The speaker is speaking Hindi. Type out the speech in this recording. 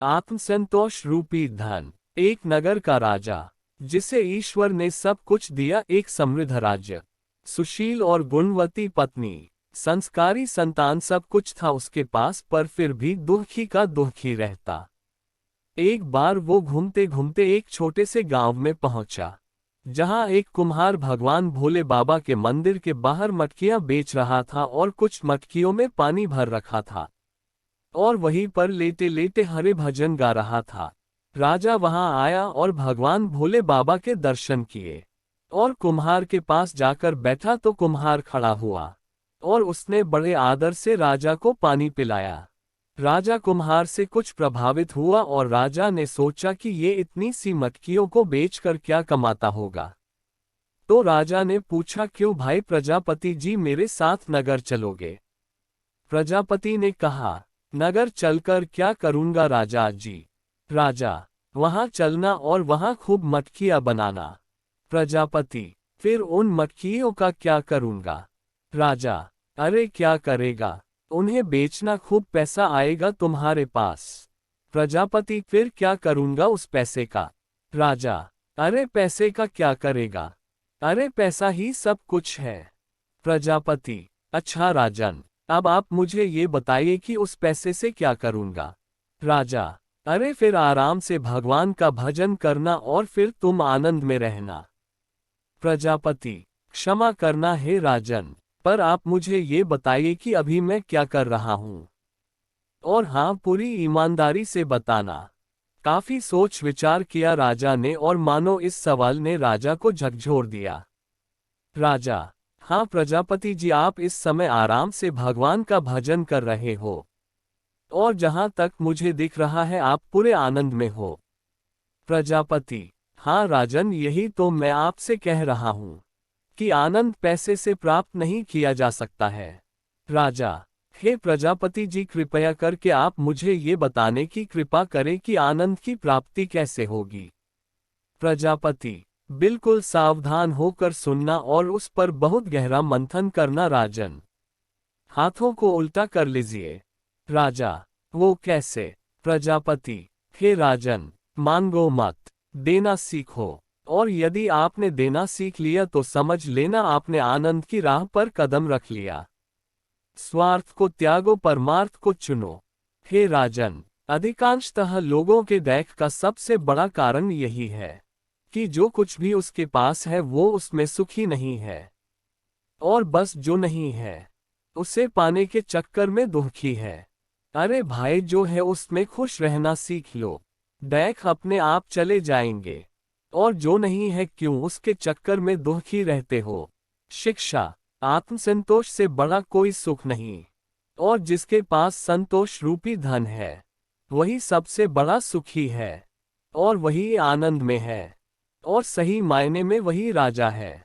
आत्मसंतोष रूपी धन। एक नगर का राजा, जिसे ईश्वर ने सब कुछ दिया, एक समृद्ध राज्य, सुशील और गुणवती पत्नी, संस्कारी संतान, सब कुछ था उसके पास, पर फिर भी दुखी का दुखी रहता। एक बार वो घूमते घूमते एक छोटे से गांव में पहुंचा, जहां एक कुम्हार भगवान भोले बाबा के मंदिर के बाहर मटकियां बेच रहा था और कुछ मटकियों में पानी भर रखा था, और वहीं पर लेटे लेटे हरे भजन गा रहा था। राजा वहां आया और भगवान भोले बाबा के दर्शन किए, और कुम्हार के पास जाकर बैठा तो कुम्हार खड़ा हुआ, और उसने बड़े आदर से राजा को पानी पिलाया। राजा कुम्हार से कुछ प्रभावित हुआ, और राजा ने सोचा कि ये इतनी सी मटकियों को बेचकर क्या कमाता होगा। तो राजा ने पूछा, क्यों भाई प्रजापति जी, मेरे साथ नगर चलोगे? प्रजापति ने कहा, नगर चलकर क्या करूंगा राजा जी? राजा, वहां चलना और वहां खूब मटकियां बनाना। प्रजापति, फिर उन मटकियों का क्या करूंगा? राजा, अरे क्या करेगा, उन्हें बेचना, खूब पैसा आएगा तुम्हारे पास। प्रजापति, फिर क्या करूंगा उस पैसे का? राजा, अरे पैसे का क्या करेगा, अरे पैसा ही सब कुछ है। प्रजापति, अच्छा राजन, अब आप मुझे ये बताइए कि उस पैसे से क्या करूंगा? राजा, अरे फिर आराम से भगवान का भजन करना और फिर तुम आनंद में रहना। प्रजापति, क्षमा करना हे राजन, पर आप मुझे ये बताइए कि अभी मैं क्या कर रहा हूं, और हाँ, पूरी ईमानदारी से बताना। काफी सोच विचार किया राजा ने, और मानो इस सवाल ने राजा को झकझोर दिया। राजा, हाँ प्रजापति जी, आप इस समय आराम से भगवान का भजन कर रहे हो, और जहां तक मुझे दिख रहा है आप पूरे आनंद में हो। प्रजापति, हाँ राजन, यही तो मैं आपसे कह रहा हूं कि आनंद पैसे से प्राप्त नहीं किया जा सकता है। राजा, हे प्रजापति जी, कृपया करके आप मुझे ये बताने की कृपा करें कि आनंद की प्राप्ति कैसे होगी। प्रजापति, बिल्कुल सावधान होकर सुनना और उस पर बहुत गहरा मंथन करना राजन। हाथों को उल्टा कर लीजिए। राजा, वो कैसे? प्रजापति, हे राजन, मांगो मत, देना सीखो, और यदि आपने देना सीख लिया तो समझ लेना आपने आनंद की राह पर कदम रख लिया। स्वार्थ को त्यागो, परमार्थ को चुनो। हे राजन, अधिकांशतः लोगों के दैख का सबसे बड़ा कारण यही है कि जो कुछ भी उसके पास है वो उसमें सुखी नहीं है, और बस जो नहीं है उसे पाने के चक्कर में दुखी है। अरे भाई, जो है उसमें खुश रहना सीख लो, दैख अपने आप चले जाएंगे, और जो नहीं है क्यों उसके चक्कर में दुखी रहते हो। शिक्षा, आत्मसंतोष से बड़ा कोई सुख नहीं, और जिसके पास संतोष रूपी धन है वही सबसे बड़ा सुखी है, और वही आनंद में है, और सही मायने में वही राजा है।